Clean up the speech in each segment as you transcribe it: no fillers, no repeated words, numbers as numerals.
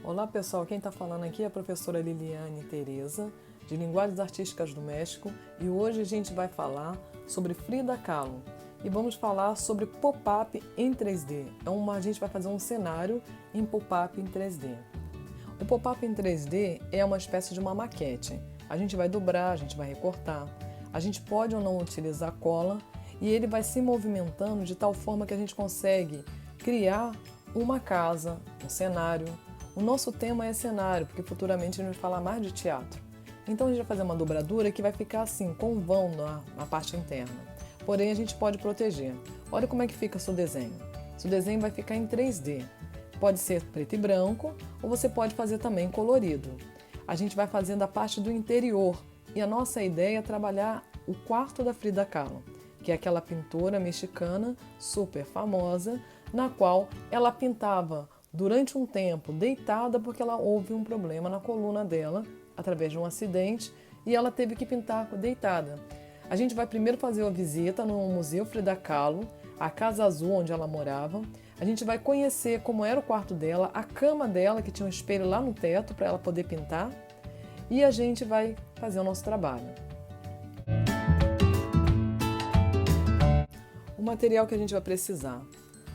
Olá pessoal, quem está falando aqui é a professora Liliane Tereza, de Linguagens Artísticas do México, e hoje a gente vai falar sobre Frida Kahlo e vamos falar sobre pop-up em 3D. A gente vai fazer um cenário em pop-up em 3D. O pop-up em 3D é uma espécie de uma maquete. A gente vai dobrar, a gente vai recortar, a gente pode ou não utilizar cola e ele vai se movimentando de tal forma que a gente consegue criar uma casa, um cenário. O nosso tema é cenário, porque futuramente a gente vai falar mais de teatro. Então a gente vai fazer uma dobradura que vai ficar assim, com vão na parte interna. Porém a gente pode proteger. Olha como é que fica seu desenho. Seu desenho vai ficar em 3D. Pode ser preto e branco, ou você pode fazer também colorido. A gente vai fazendo a parte do interior. E a nossa ideia é trabalhar o quarto da Frida Kahlo, que é aquela pintora mexicana super famosa, na qual ela pintava durante um tempo deitada porque ela houve um problema na coluna dela através de um acidente e ela teve que pintar deitada. A gente vai primeiro fazer uma visita no Museu Frida Kahlo, a Casa Azul onde ela morava. A gente vai conhecer como era o quarto dela, a cama dela que tinha um espelho lá no teto para ela poder pintar e a gente vai fazer o nosso trabalho. O material que a gente vai precisar: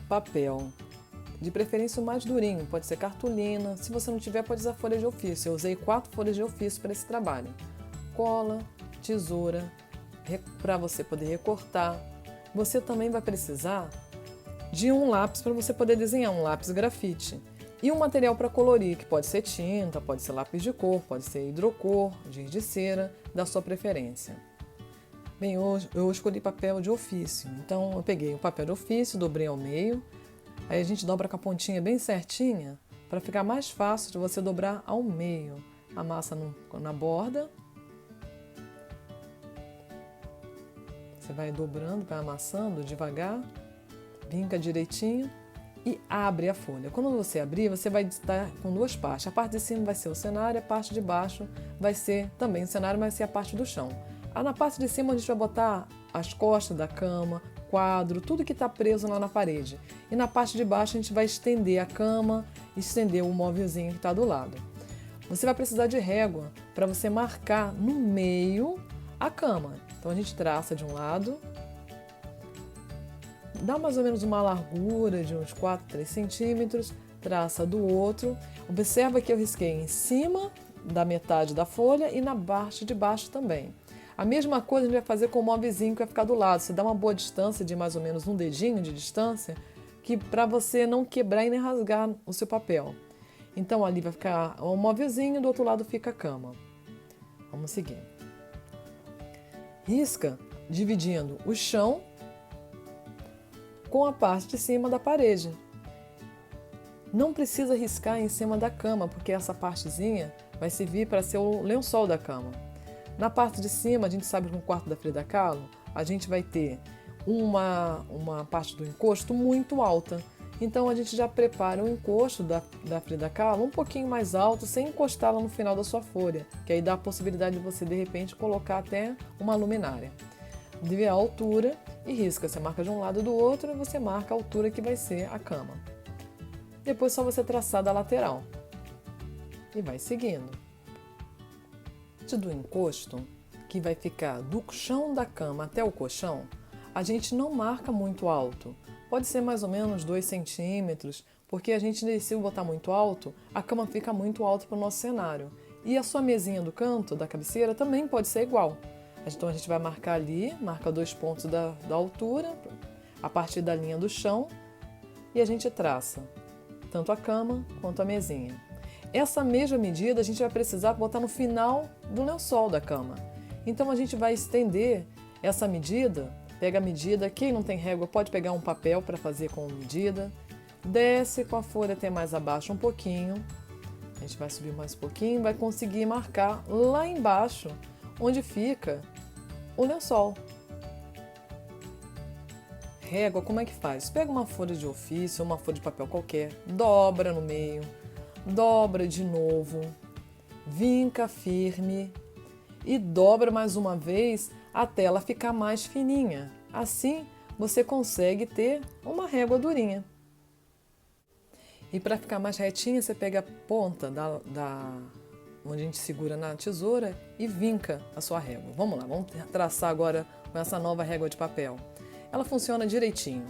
papel, de preferência o mais durinho, pode ser cartolina, se você não tiver pode usar folha de ofício, eu usei 4 folhas de ofício para esse trabalho. Cola, tesoura, para você poder recortar. Você também vai precisar de um lápis para você poder desenhar, um lápis grafite. E um material para colorir, que pode ser tinta, pode ser lápis de cor, pode ser hidrocor, giz de cera, da sua preferência. Bem, hoje eu escolhi papel de ofício, então eu peguei o papel de ofício, dobrei ao meio. Aí a gente dobra com a pontinha bem certinha para ficar mais fácil de você dobrar ao meio. Amassa na borda. Você vai dobrando, vai amassando devagar, vinca direitinho e abre a folha. Quando você abrir, você vai estar com duas partes. A parte de cima vai ser o cenário, a parte de baixo vai ser também o cenário, mas vai ser a parte do chão. Na parte de cima a gente vai botar as costas da cama, quadro, tudo que está preso lá na parede. E na parte de baixo a gente vai estender a cama, estender o móvelzinho que está do lado. Você vai precisar de régua para você marcar no meio a cama. Então a gente traça de um lado, dá mais ou menos uma largura de uns 3 centímetros, traça do outro. Observa que eu risquei em cima da metade da folha e na parte de baixo também. A mesma coisa a gente vai fazer com o móvelzinho que vai ficar do lado. Você dá uma boa distância de mais ou menos um dedinho de distância, que para você não quebrar e nem rasgar o seu papel. Então ali vai ficar o móvelzinho, do outro lado fica a cama. Vamos seguir. Risca dividindo o chão com a parte de cima da parede. Não precisa riscar em cima da cama, porque essa partezinha vai servir para ser o lençol da cama. Na parte de cima, a gente sabe que no quarto da Frida Kahlo, a gente vai ter uma parte do encosto muito alta. Então a gente já prepara o encosto da Frida Kahlo um pouquinho mais alto, sem encostá-la no final da sua folha, que aí dá a possibilidade de você, de repente, colocar até uma luminária. Vê a altura e risca. Você marca de um lado e do outro e você marca a altura que vai ser a cama. Depois só você traçar da lateral. E vai seguindo. Do encosto, que vai ficar do chão da cama até o colchão, a gente não marca muito alto. Pode ser mais ou menos 2 centímetros, porque a gente, se botar muito alto, a cama fica muito alta para o nosso cenário. E a sua mesinha do canto, da cabeceira, também pode ser igual. Então a gente vai marcar ali, marca 2 pontos da altura, a partir da linha do chão, e a gente traça tanto a cama quanto a mesinha. Essa mesma medida a gente vai precisar botar no final do lençol da cama. Então a gente vai estender essa medida, pega a medida, quem não tem régua pode pegar um papel para fazer com medida, desce com a folha até mais abaixo um pouquinho, a gente vai subir mais um pouquinho, vai conseguir marcar lá embaixo onde fica o lençol. Régua, como é que faz? Pega uma folha de ofício, uma folha de papel qualquer, dobra no meio, dobra de novo, vinca firme e dobra mais uma vez até ela ficar mais fininha. Assim você consegue ter uma régua durinha. E para ficar mais retinha, você pega a ponta onde a gente segura na tesoura e vinca a sua régua. Vamos lá, vamos traçar agora com essa nova régua de papel. Ela funciona direitinho.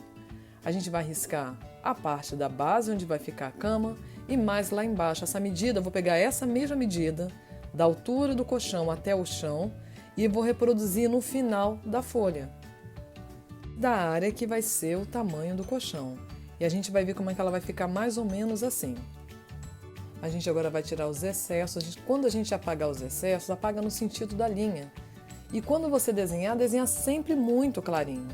A gente vai riscar a parte da base onde vai ficar a cama e mais lá embaixo. Essa medida, eu vou pegar essa mesma medida da altura do colchão até o chão e vou reproduzir no final da folha, da área que vai ser o tamanho do colchão. E a gente vai ver como é que ela vai ficar mais ou menos assim. A gente agora vai tirar os excessos. Quando a gente apagar os excessos, apaga no sentido da linha. E quando você desenhar, desenha sempre muito clarinho,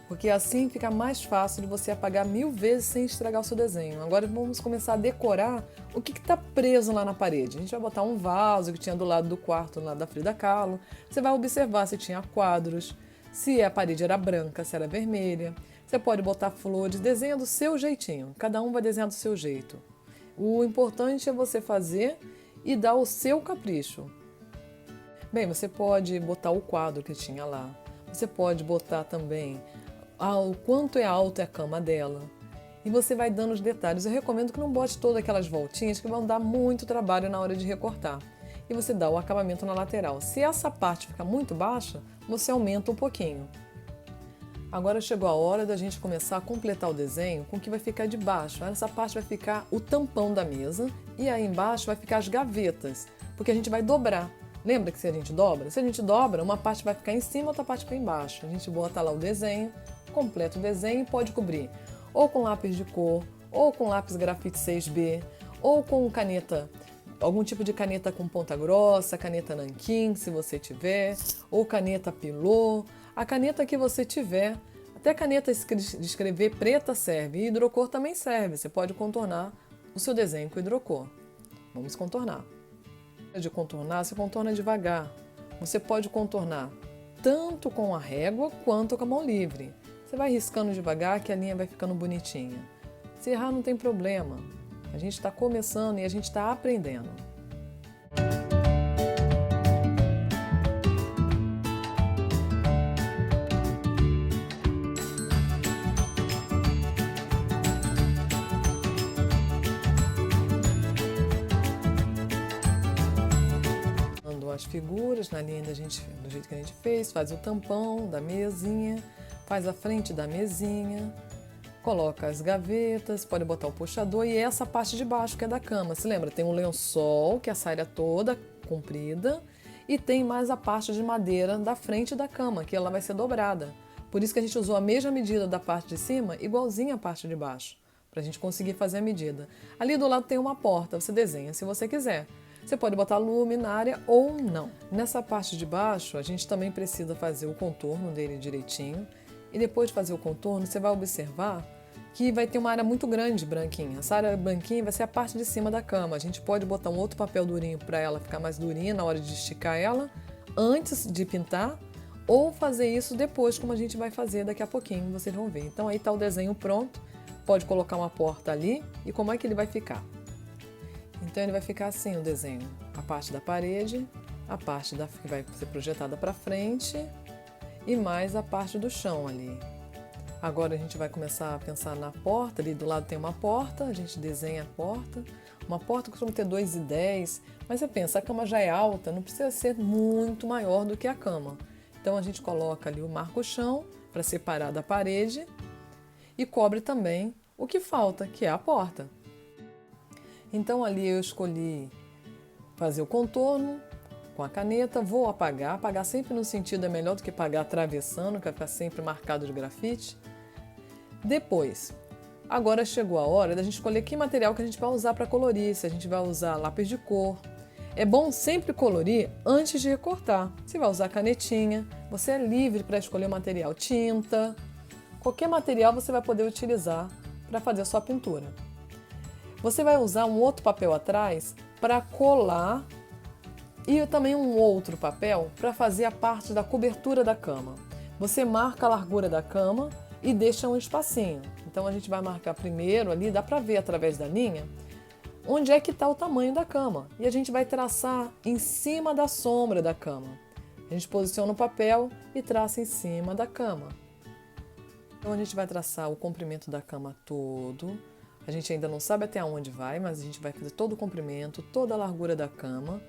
porque assim fica mais fácil de você apagar 1000 vezes sem estragar o seu desenho. Agora vamos começar a decorar o que está preso lá na parede. A gente vai botar um vaso que tinha do lado do quarto, lá da Frida Kahlo. Você vai observar se tinha quadros, se a parede era branca, se era vermelha. Você pode botar flores, desenha do seu jeitinho. Cada um vai desenhar do seu jeito. O importante é você fazer e dar o seu capricho. Bem, você pode botar o quadro que tinha lá. Você pode botar também o quanto é alta a cama dela. E você vai dando os detalhes. Eu recomendo que não bote todas aquelas voltinhas que vão dar muito trabalho na hora de recortar. E você dá o acabamento na lateral. Se essa parte ficar muito baixa, você aumenta um pouquinho. Agora chegou a hora da gente começar a completar o desenho com o que vai ficar de baixo. Essa parte vai ficar o tampão da mesa e aí embaixo vai ficar as gavetas, porque a gente vai dobrar. Lembra que se a gente dobra? Se a gente dobra, uma parte vai ficar em cima, outra parte fica embaixo. A gente bota lá o desenho, completa o desenho e pode cobrir ou com lápis de cor, ou com lápis grafite 6B, ou com caneta, algum tipo de caneta com ponta grossa, caneta nanquim, se você tiver, ou caneta pilô, a caneta que você tiver. Até caneta de escrever preta serve e hidrocor também serve. Você pode contornar o seu desenho com hidrocor. Vamos contornar. De contornar, você contorna devagar. Você pode contornar tanto com a régua quanto com a mão livre. Você vai riscando devagar que a linha vai ficando bonitinha. Se errar não tem problema. A gente está começando e a gente está aprendendo. As figuras na linha do jeito que a gente fez, faz o tampão da mesinha, faz a frente da mesinha, coloca as gavetas, pode botar o puxador e essa parte de baixo que é da cama. Se lembra, tem um lençol, que é a saia toda comprida, e tem mais a parte de madeira da frente da cama, que ela vai ser dobrada. Por isso que a gente usou a mesma medida da parte de cima, igualzinha a parte de baixo, para a gente conseguir fazer a medida. Ali do lado tem uma porta, você desenha se você quiser. Você pode botar luminária ou não. Nessa parte de baixo, a gente também precisa fazer o contorno dele direitinho. E depois de fazer o contorno, você vai observar que vai ter uma área muito grande branquinha. Essa área branquinha vai ser a parte de cima da cama. A gente pode botar um outro papel durinho para ela ficar mais durinha na hora de esticar ela, antes de pintar, ou fazer isso depois, como a gente vai fazer daqui a pouquinho, vocês vão ver. Então aí está o desenho pronto. Pode colocar uma porta ali e como é que ele vai ficar. Então ele vai ficar assim o desenho, a parte da parede, a parte que vai ser projetada para frente e mais a parte do chão ali. Agora a gente vai começar a pensar na porta, ali do lado tem uma porta, a gente desenha a porta. Uma porta costuma ter 2,10, mas você pensa, a cama já é alta, não precisa ser muito maior do que a cama. Então a gente coloca ali o marco-chão para separar da parede e cobre também o que falta, que é a porta. Então ali eu escolhi fazer o contorno com a caneta, vou apagar. Apagar sempre no sentido é melhor do que apagar atravessando, que vai ficar sempre marcado de grafite. Depois, agora chegou a hora da gente escolher que material que a gente vai usar para colorir, se a gente vai usar lápis de cor. É bom sempre colorir antes de recortar. Se vai usar canetinha, você é livre para escolher o material, tinta, qualquer material você vai poder utilizar para fazer a sua pintura. Você vai usar um outro papel atrás para colar e também um outro papel para fazer a parte da cobertura da cama. Você marca a largura da cama e deixa um espacinho. Então a gente vai marcar primeiro ali, dá para ver através da linha, onde é que está o tamanho da cama. E a gente vai traçar em cima da sombra da cama. A gente posiciona o papel e traça em cima da cama. Então a gente vai traçar o comprimento da cama todo. A A gente ainda não sabe até onde vai, mas a gente vai fazer todo o comprimento, toda a largura da cama,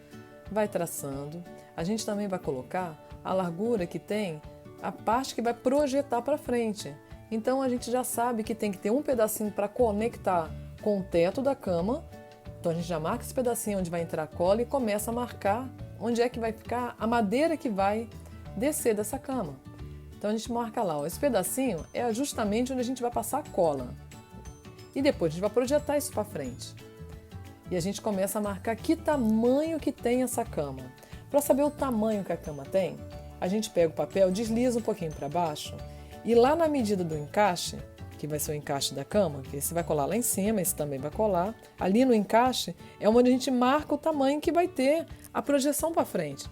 vai traçando. A gente também vai colocar a largura que tem a parte que vai projetar para frente. Então a gente já sabe que tem que ter um pedacinho para conectar com o teto da cama. Então a gente já marca esse pedacinho onde vai entrar a cola e começa a marcar onde é que vai ficar a madeira que vai descer dessa cama. Então a gente marca lá, ó, esse pedacinho é justamente onde a gente vai passar a cola. E depois a gente vai projetar isso para frente. E a gente começa a marcar que tamanho que tem essa cama. Para saber o tamanho que a cama tem, a gente pega o papel, desliza um pouquinho para baixo e lá na medida do encaixe, que vai ser o encaixe da cama, que esse vai colar lá em cima, esse também vai colar, ali no encaixe é onde a gente marca o tamanho que vai ter a projeção para frente.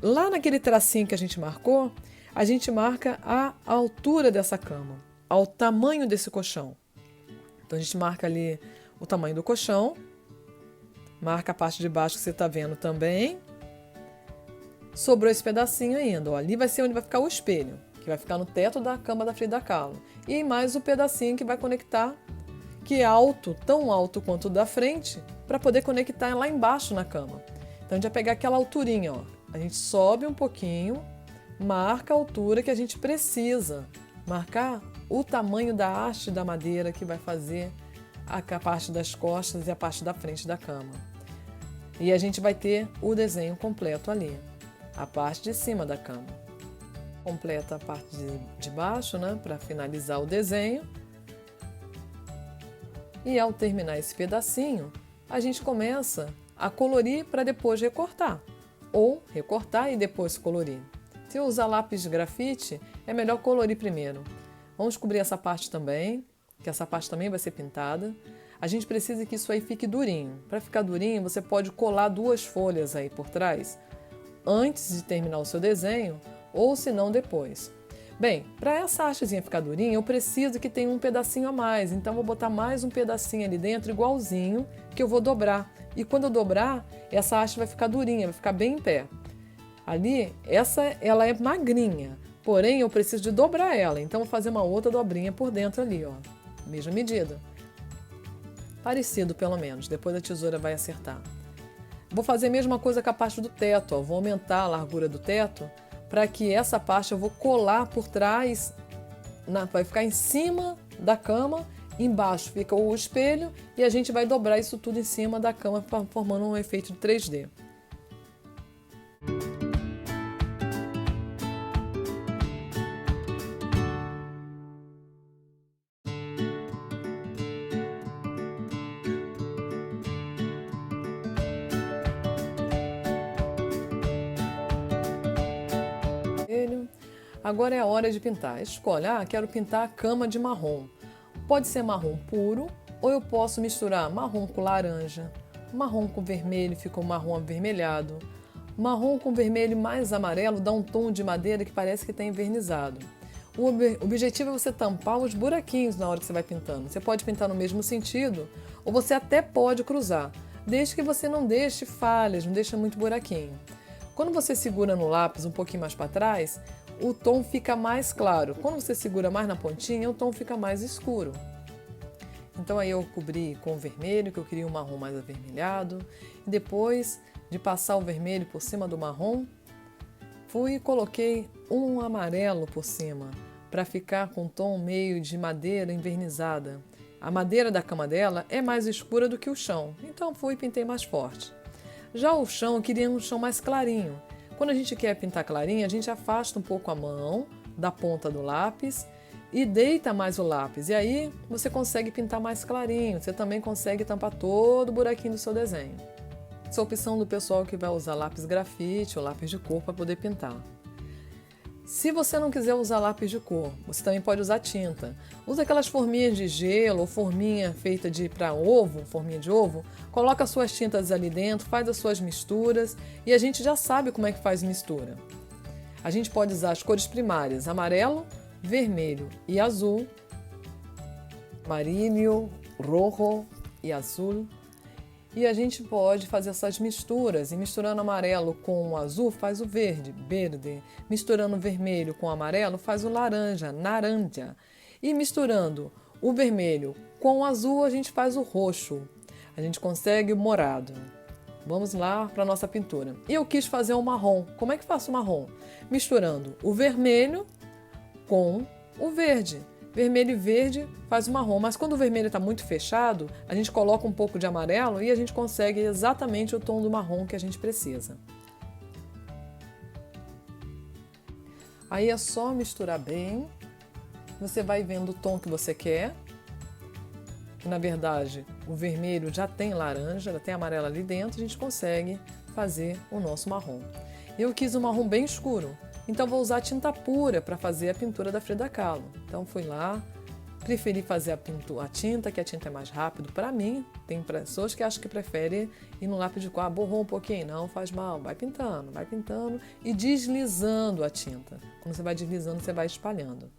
Lá naquele tracinho que a gente marcou, a gente marca a altura dessa cama, ao tamanho desse colchão. Então a gente marca ali o tamanho do colchão, marca a parte de baixo que você está vendo também. Sobrou esse pedacinho ainda, ó, ali vai ser onde vai ficar o espelho, que vai ficar no teto da cama da Frida Kahlo. E mais o pedacinho que vai conectar, que é alto, tão alto quanto o da frente, para poder conectar lá embaixo na cama. Então a gente vai pegar aquela alturinha, ó. A gente sobe um pouquinho, marca a altura que a gente precisa, marcar o tamanho da haste da madeira que vai fazer a parte das costas e a parte da frente da cama. E a gente vai ter o desenho completo ali, a parte de cima da cama. Completa a parte de baixo, né, para finalizar o desenho. E ao terminar esse pedacinho, a gente começa a colorir para depois recortar, ou recortar e depois colorir. Se usar lápis de grafite, é melhor colorir primeiro. Vamos cobrir essa parte também, que essa parte também vai ser pintada. A gente precisa que isso aí fique durinho. Para ficar durinho, você pode colar 2 folhas aí por trás, antes de terminar o seu desenho, ou se não depois. Bem, para essa hastezinha ficar durinha, eu preciso que tenha um pedacinho a mais, então vou botar mais um pedacinho ali dentro, igualzinho, que eu vou dobrar. E quando eu dobrar, essa haste vai ficar durinha, vai ficar bem em pé. Ali, ela é magrinha, porém eu preciso de dobrar ela, então vou fazer uma outra dobrinha por dentro ali, ó, mesma medida. Parecido pelo menos, depois a tesoura vai acertar. Vou fazer a mesma coisa com a parte do teto, ó, vou aumentar a largura do teto, para que essa parte eu vou colar por trás, vai ficar em cima da cama, embaixo fica o espelho e a gente vai dobrar isso tudo em cima da cama, formando um efeito de 3D. Agora é a hora de pintar. Escolhe, quero pintar a cama de marrom. Pode ser marrom puro ou eu posso misturar marrom com laranja, marrom com vermelho, fica um marrom avermelhado. Marrom com vermelho mais amarelo dá um tom de madeira que parece que está envernizado. O objetivo é você tampar os buraquinhos na hora que você vai pintando. Você pode pintar no mesmo sentido ou você até pode cruzar, desde que você não deixe falhas, não deixe muito buraquinho. Quando você segura no lápis um pouquinho mais para trás, o tom fica mais claro. Quando você segura mais na pontinha, o tom fica mais escuro. Então aí eu cobri com o vermelho, que eu queria um marrom mais avermelhado. E depois de passar o vermelho por cima do marrom, fui e coloquei um amarelo por cima, para ficar com um tom meio de madeira envernizada. A madeira da cama dela é mais escura do que o chão, então fui e pintei mais forte. Já o chão, eu queria um chão mais clarinho. Quando a gente quer pintar clarinho, a gente afasta um pouco a mão da ponta do lápis e deita mais o lápis. E aí você consegue pintar mais clarinho, você também consegue tampar todo o buraquinho do seu desenho. Essa é a opção do pessoal que vai usar lápis grafite ou lápis de cor para poder pintar. Se você não quiser usar lápis de cor, você também pode usar tinta. Usa aquelas forminhas de gelo ou forminha feita para ovo, forminha de ovo. Coloca as suas tintas ali dentro, faz as suas misturas e a gente já sabe como é que faz mistura. A gente pode usar as cores primárias, amarelo, vermelho e azul, amarillo, rojo e azul. E a gente pode fazer essas misturas, e misturando amarelo com o azul faz o verde, verde. Misturando o vermelho com o amarelo faz o laranja, naranja. E misturando o vermelho. Com o azul a gente faz o roxo. A gente consegue o morado. Vamos lá para a nossa pintura. E eu quis fazer um marrom. Como é que faço o marrom? Misturando o vermelho com o verde. Vermelho e verde faz o marrom, mas quando o vermelho está muito fechado, a gente coloca um pouco de amarelo e a gente consegue exatamente o tom do marrom que a gente precisa. Aí é só misturar bem. Você vai vendo o tom que você quer. Que na verdade o vermelho já tem laranja, já tem amarelo ali dentro, a gente consegue fazer o nosso marrom. Eu quis um marrom bem escuro, então vou usar tinta pura para fazer a pintura da Frida Kahlo. Então fui lá, preferi fazer a tinta, que a tinta é mais rápido para mim. Tem pessoas que acham que preferem ir no lápis de cor, borrou um pouquinho, não faz mal, vai pintando e deslizando a tinta. Quando você vai deslizando, você vai espalhando.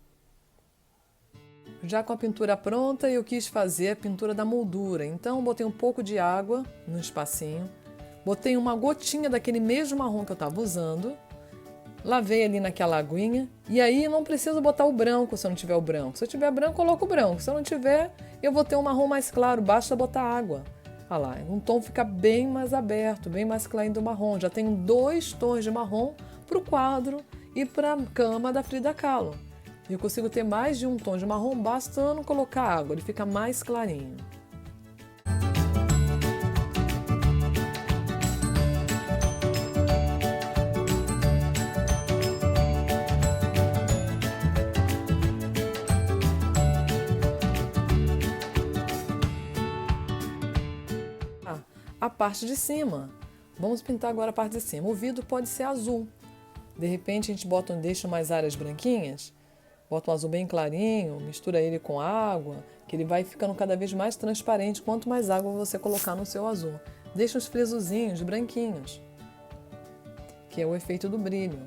Já com a pintura pronta, eu quis fazer a pintura da moldura, então botei um pouco de água no espacinho, botei uma gotinha daquele mesmo marrom que eu estava usando, lavei ali naquela aguinha, e aí não preciso botar o branco se eu não tiver o branco. Se eu tiver branco, coloco o branco, se eu não tiver, eu vou ter um marrom mais claro, basta botar água. Olha lá, um tom fica bem mais aberto, bem mais claro do marrom. Já tenho 2 tons de marrom para o quadro e para a cama da Frida Kahlo. Eu consigo ter mais de um tom de marrom bastando colocar água, ele fica mais clarinho. A parte de cima. Vamos pintar agora a parte de cima. O vidro pode ser azul. De repente a gente deixa umas áreas branquinhas. Bota um azul bem clarinho, mistura ele com água, que ele vai ficando cada vez mais transparente quanto mais água você colocar no seu azul. Deixa os frisozinhos branquinhos, que é o efeito do brilho.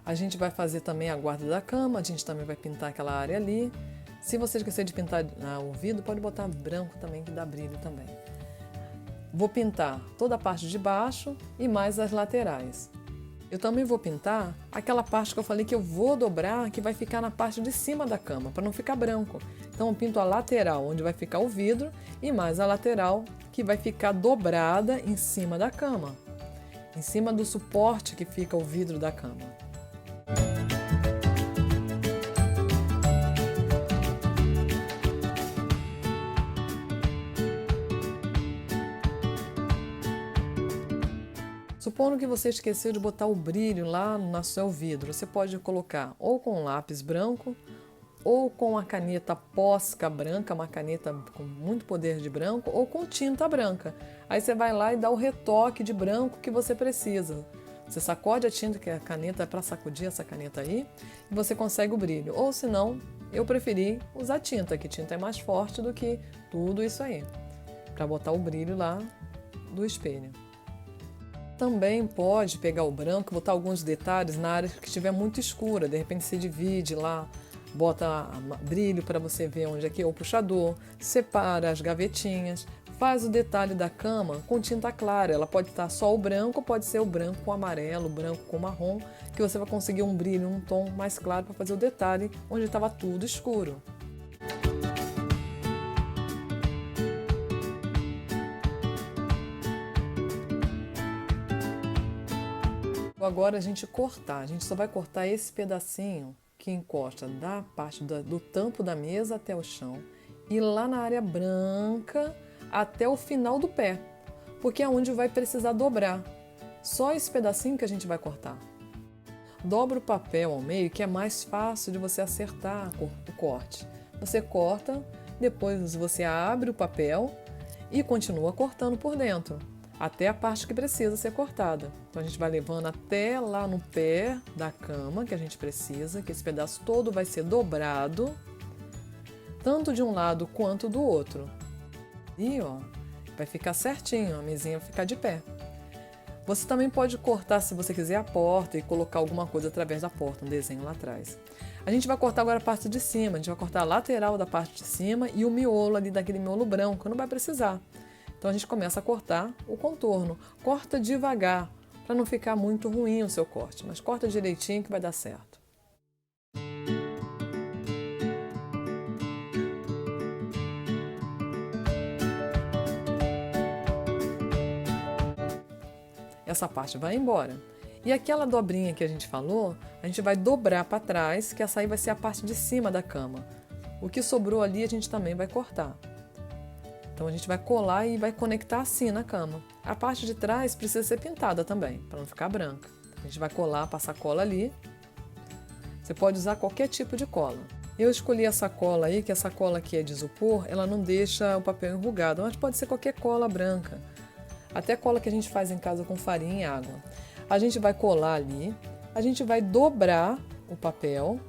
A gente vai fazer também a guarda da cama, a gente também vai pintar aquela área ali. Se você esquecer de pintar o vidro, pode botar branco também, que dá brilho também. Vou pintar toda a parte de baixo e mais as laterais. Eu também vou pintar aquela parte que eu falei que eu vou dobrar, que vai ficar na parte de cima da cama, para não ficar branco. Então eu pinto a lateral, onde vai ficar o vidro, e mais a lateral, que vai ficar dobrada em cima da cama, em cima do suporte que fica o vidro da cama. Supondo que você esqueceu de botar o brilho lá no seu vidro, você pode colocar ou com lápis branco ou com a caneta Posca branca, uma caneta com muito poder de branco, ou com tinta branca. Aí você vai lá e dá o retoque de branco que você precisa. Você sacode a tinta, que a caneta é para sacudir essa caneta aí, e você consegue o brilho. Ou se não, eu preferi usar tinta, que tinta é mais forte do que tudo isso aí, para botar o brilho lá do espelho. Também pode pegar o branco e botar alguns detalhes na área que estiver muito escura. De repente você divide lá, bota brilho para você ver onde é que é o puxador, separa as gavetinhas, faz o detalhe da cama com tinta clara. Ela pode estar só o branco, pode ser o branco com amarelo, o branco com marrom, que você vai conseguir um brilho, um tom mais claro para fazer o detalhe onde estava tudo escuro. Agora a gente só vai cortar esse pedacinho que encosta da parte do tampo da mesa até o chão e lá na área branca até o final do pé, porque é onde vai precisar dobrar. Só esse pedacinho que a gente vai cortar. Dobra o papel ao meio, que é mais fácil de você acertar o corte. Você corta, depois você abre o papel e continua cortando por dentro, até a parte que precisa ser cortada. Então a gente vai levando até lá no pé da cama que a gente precisa, que esse pedaço todo vai ser dobrado, tanto de um lado quanto do outro. E ó, vai ficar certinho, a mesinha vai ficar de pé. Você também pode cortar, se você quiser, a porta e colocar alguma coisa através da porta, um desenho lá atrás. A gente vai cortar agora a parte de cima, a gente vai cortar a lateral da parte de cima e o miolo ali, daquele miolo branco, não vai precisar. Então a gente começa a cortar o contorno. Corta devagar, para não ficar muito ruim o seu corte, mas corta direitinho que vai dar certo. essa parte vai embora. E aquela dobrinha que a gente falou, a gente vai dobrar para trás, que essa aí vai ser a parte de cima da cama. O que sobrou ali a gente também vai cortar. Então a gente vai colar e vai conectar assim na cama. A parte de trás precisa ser pintada também, para não ficar branca. A gente vai colar, passar cola ali. Você pode usar qualquer tipo de cola. Eu escolhi essa cola aí, que essa cola aqui é de isopor, ela não deixa o papel enrugado, mas pode ser qualquer cola branca. Até cola que a gente faz em casa com farinha e água. A gente vai colar ali, a gente vai dobrar o papel,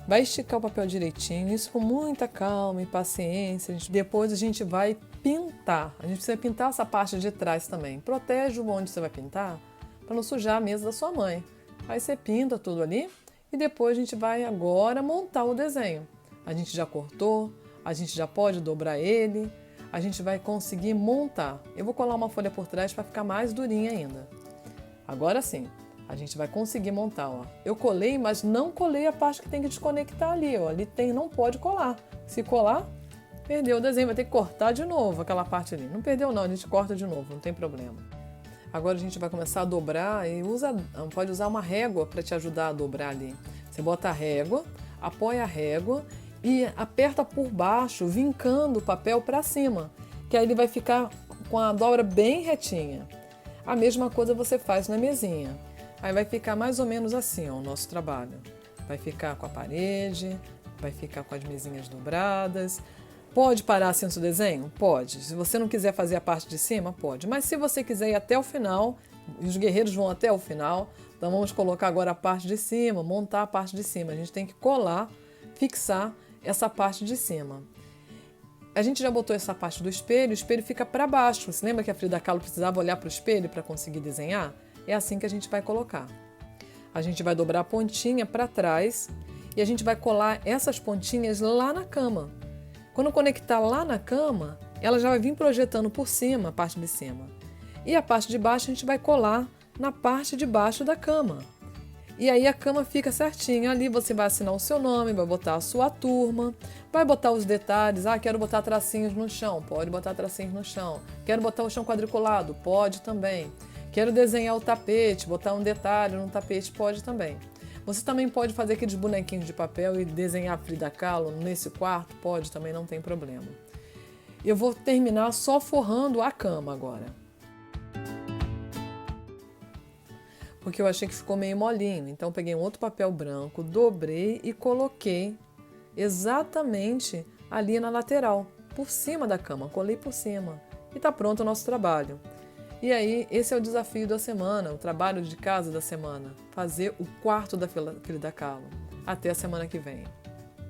vai esticar o papel direitinho, isso com muita calma e paciência. Depois a gente vai pintar. A gente precisa pintar essa parte de trás também. Protege onde você vai pintar, para não sujar a mesa da sua mãe. Aí você pinta tudo ali e depois a gente vai agora montar o desenho. A gente já cortou, a gente já pode dobrar ele, a gente vai conseguir montar. Eu vou colar uma folha por trás para ficar mais durinha ainda. Agora sim, a gente vai conseguir montar, ó. Eu colei, mas não colei a parte que tem que desconectar ali, ó. Ali tem, não pode colar. Se colar, perdeu o desenho, vai ter que cortar de novo aquela parte ali. Não perdeu não, a gente corta de novo, não tem problema. Agora a gente vai começar a dobrar e pode usar uma régua para te ajudar a dobrar ali. Você bota a régua, apoia a régua e aperta por baixo, vincando o papel para cima, que aí ele vai ficar com a dobra bem retinha. A mesma coisa você faz na mesinha. Aí vai ficar mais ou menos assim, ó, o nosso trabalho. Vai ficar com a parede, vai ficar com as mesinhas dobradas. Pode parar assim o seu desenho? Pode. Se você não quiser fazer a parte de cima, pode. Mas se você quiser ir até o final, e os guerreiros vão até o final, então vamos colocar agora a parte de cima, montar a parte de cima. A gente tem que colar, fixar essa parte de cima. A gente já botou essa parte do espelho, o espelho fica para baixo. Você lembra que a Frida Kahlo precisava olhar para o espelho para conseguir desenhar? É assim que a gente vai colocar. A gente vai dobrar a pontinha para trás e a gente vai colar essas pontinhas lá na cama. Quando conectar lá na cama, ela já vai vir projetando por cima, a parte de cima. E a parte de baixo a gente vai colar na parte de baixo da cama. E aí a cama fica certinha. Ali você vai assinar o seu nome, vai botar a sua turma, vai botar os detalhes. Ah, quero botar tracinhos no chão. Pode botar tracinhos no chão. Quero botar o chão quadriculado. Pode também. Quero desenhar o tapete, botar um detalhe no tapete. Pode também. Você também pode fazer aqueles bonequinhos de papel e desenhar a Frida Kahlo nesse quarto. Pode também, não tem problema. Eu vou terminar só forrando a cama agora. Porque eu achei que ficou meio molinho. Então, eu peguei um outro papel branco, dobrei e coloquei exatamente ali na lateral, por cima da cama. Colei por cima. E tá pronto o nosso trabalho. E aí, esse é o desafio da semana, o trabalho de casa da semana. Fazer o quarto da Frida Kahlo. Até a semana que vem.